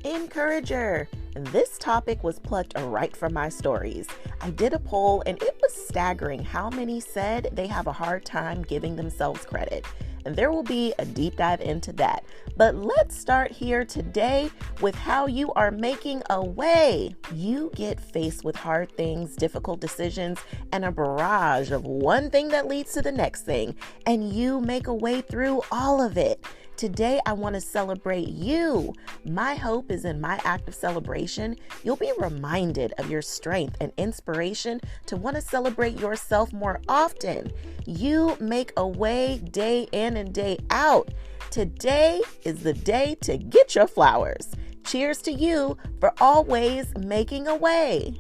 Encourager. This topic was plucked right from my stories. I did a poll and it was staggering how many said they have a hard time giving themselves credit. And there will be a deep dive into that. But let's start here today with how you are making a way. You get faced with hard things, difficult decisions, and a barrage of one thing that leads to the next thing, and you make a way through all of it. Today, I want to celebrate you. My hope is in my act of celebration, you'll be reminded of your strength and inspiration to want to celebrate yourself more often. You make a way day in and day out. Today is the day to get your flowers. Cheers to you for always making a way.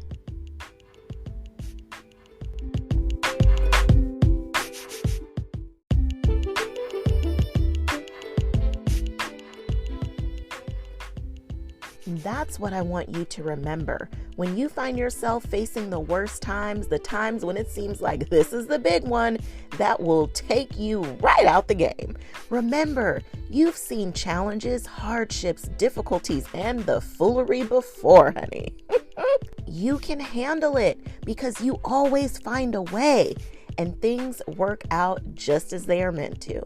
That's what I want you to remember. When you find yourself facing the worst times, the times when it seems like this is the big one that will take you right out the game. Remember, you've seen challenges, hardships, difficulties, and the foolery before, honey. You can handle it because you always find a way, and things work out just as they are meant to.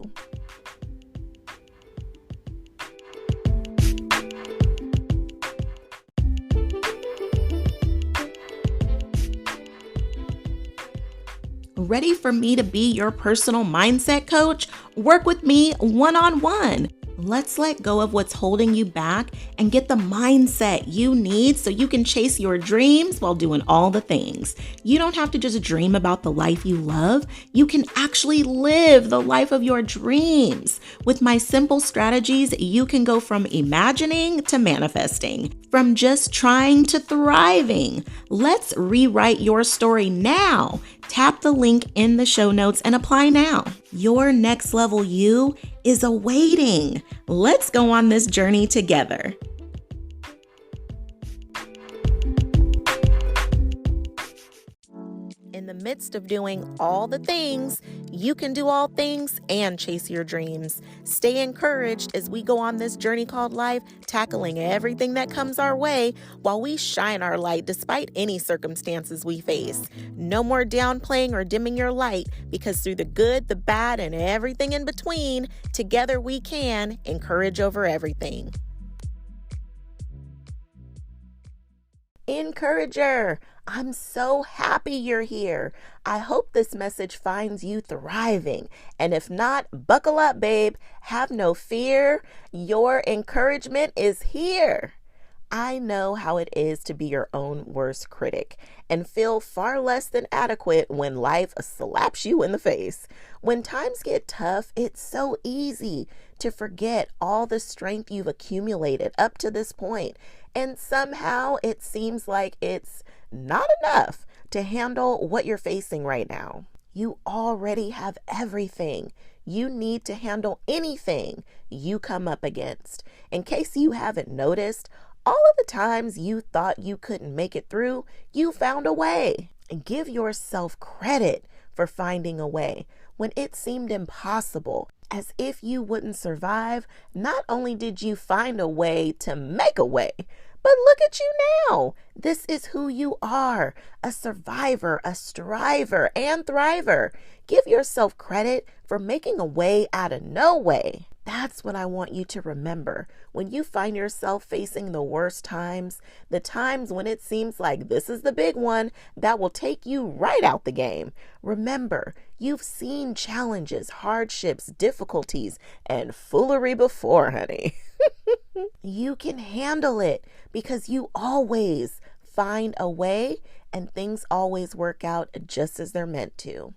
Ready for me to be your personal mindset coach? Work with me one-on-one. Let's let go of what's holding you back and get the mindset you need so you can chase your dreams while doing all the things. You don't have to just dream about the life you love. You can actually live the life of your dreams. With my simple strategies, you can go from imagining to manifesting, from just trying to thriving. Let's rewrite your story now. Tap the link in the show notes and apply now. Your next level you is awaiting. Let's go on this journey together. In the midst of doing all the things, you can do all things and chase your dreams. Stay encouraged as we go on this journey called life, tackling everything that comes our way while we shine our light despite any circumstances we face. No more downplaying or dimming your light, because through the good, the bad, and everything in between, together we can encourage over everything. Encourager, I'm so happy you're here. I hope this message finds you thriving. And if not, buckle up, babe. Have no fear. Your encouragement is here. I know how it is to be your own worst critic and feel far less than adequate when life slaps you in the face. When times get tough, it's so easy to forget all the strength you've accumulated up to this point. And somehow it seems like it's not enough to handle what you're facing right now. You already have everything you need to handle anything you come up against. In case you haven't noticed, all of the times you thought you couldn't make it through, you found a way. And give yourself credit for finding a way when it seemed impossible, as if you wouldn't survive. Not only did you find a way to make a way, but look at you now. This is who you are, a survivor, a striver, and thriver. Give yourself credit for making a way out of no way. That's what I want you to remember when you find yourself facing the worst times, the times when it seems like this is the big one that will take you right out the game. Remember, you've seen challenges, hardships, difficulties, and foolery before, honey. You can handle it because you always find a way, and things always work out just as they're meant to.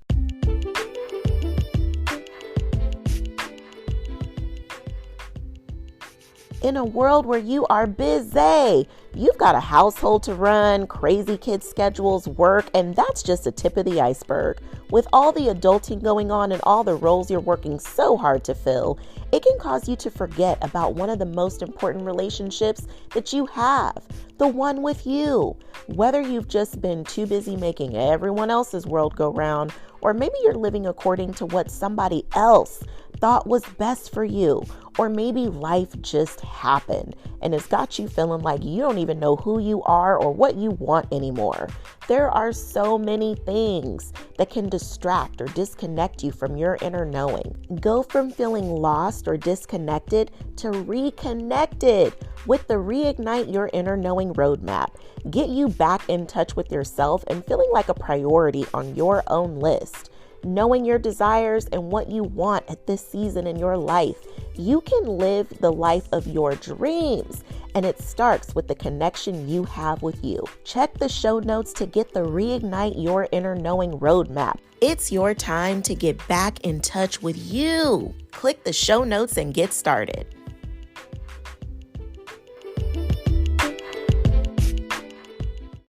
In a world where you are busy, you've got a household to run, crazy kids' schedules, work, and that's just the tip of the iceberg. With all the adulting going on and all the roles you're working so hard to fill, it can cause you to forget about one of the most important relationships that you have, the one with you. Whether you've just been too busy making everyone else's world go round, or maybe you're living according to what somebody else thought was best for you. Or maybe life just happened and it's got you feeling like you don't even know who you are or what you want anymore. There are so many things that can distract or disconnect you from your inner knowing. Go from feeling lost or disconnected to reconnected with the Reignite Your Inner Knowing roadmap. Get you back in touch with yourself and feeling like a priority on your own list. Knowing your desires and what you want at this season in your life, you can live the life of your dreams. And it starts with the connection you have with you. Check the show notes to get the Reignite Your Inner Knowing roadmap. It's your time to get back in touch with you. Click the show notes and get started.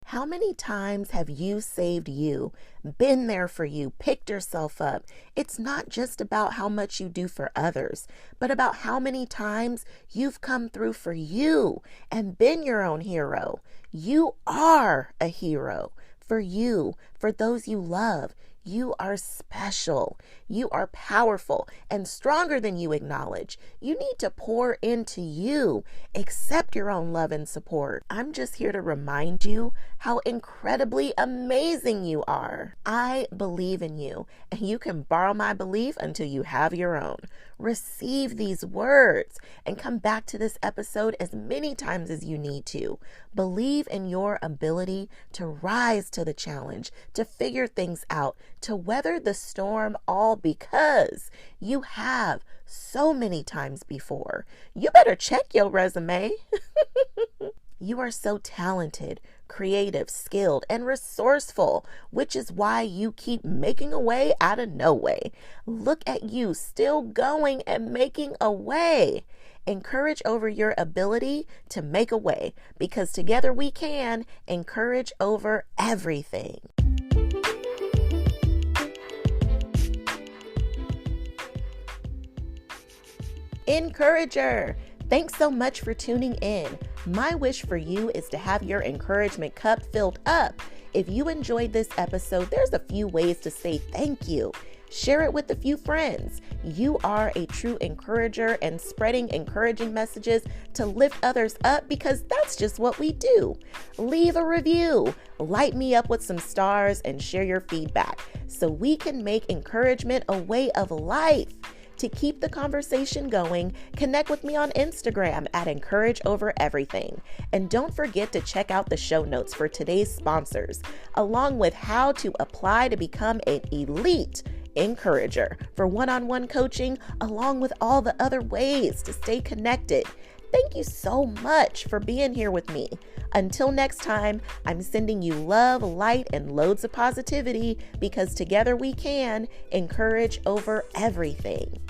How many times have you saved you, been there for you, picked yourself up? It's not just about how much you do for others, but about how many times you've come through for you and been your own hero. You are a hero for you, for those you love. You are special. You are powerful and stronger than you acknowledge. You need to pour into you. Accept your own love and support. I'm just here to remind you how incredibly amazing you are. I believe in you, and you can borrow my belief until you have your own. Receive these words and come back to this episode as many times as you need to. Believe in your ability to rise to the challenge, to figure things out, to weather the storm, all because you have so many times before. You better check your resume. You are so talented, creative, skilled, and resourceful, which is why you keep making a way out of no way. Look at you still going and making a way. Encourage over your ability to make a way, because together we can encourage over everything. Encourager, thanks so much for tuning in. My wish for you is to have your encouragement cup filled up. If you enjoyed this episode, there's a few ways to say thank you. Share it with a few friends. You are a true encourager, and spreading encouraging messages to lift others up, because that's just what we do. Leave a review, light me up with some stars, and share your feedback so we can make encouragement a way of life. To keep the conversation going, connect with me on Instagram at Encourage Over Everything. And don't forget to check out the show notes for today's sponsors, along with how to apply to become an elite encourager for one-on-one coaching, along with all the other ways to stay connected. Thank you so much for being here with me. Until next time, I'm sending you love, light, and loads of positivity, because together we can encourage over everything.